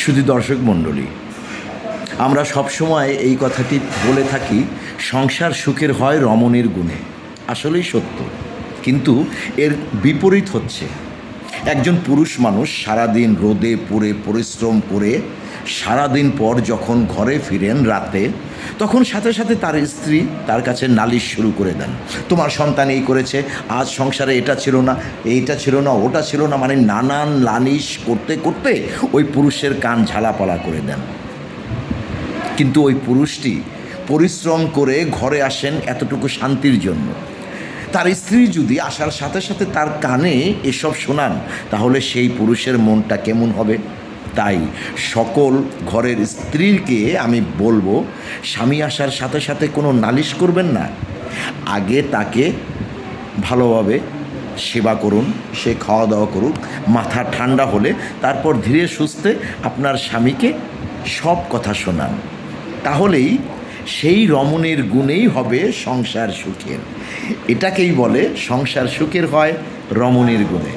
শুধু দর্শক মণ্ডলী, আমরা সবসময় এই কথাটি বলে থাকি, সংসার সুখের হয় রমণীর গুণে। আসলেই সত্য, কিন্তু এর বিপরীত হচ্ছে, একজন পুরুষ মানুষ সারাদিন রোদে পুড়ে পরিশ্রম করে সারাদিন পর যখন ঘরে ফিরেন রাতে, তখন সাথে সাথে তার স্ত্রী তার কাছে নালিশ শুরু করে দেন। তোমার সন্তান এই করেছে, আজ সংসারে এটা ছিল না, এইটা ছিল না, ওটা ছিল না, মানে নানান নালিশ করতে করতে ওই পুরুষের কান ঝালাপালা করে দেন। কিন্তু ওই পুরুষটি পরিশ্রম করে ঘরে আসেন এতটুকু শান্তির জন্য। তার স্ত্রী যদি আসার সাথে সাথে তার কানে এসব শোনান, তাহলে সেই পুরুষের মনটা কেমন হবে? তাই সকল ঘরের স্ত্রীকে আমি বলবো, স্বামী আসার সাথে সাথে কোনো নালিশ করবেন না। আগে তাকে ভালোভাবে সেবা করুন, সে খাওয়া দাওয়া করুক, মাথা ঠান্ডা হলে তারপর ধীরে সুস্থে আপনার স্বামীকে সব কথা শোনান। তাহলেই সেই রমণীর গুণেই হবে সংসার সুখের। এটাকেই বলে সংসার সুখের হয় রমণীর গুণে।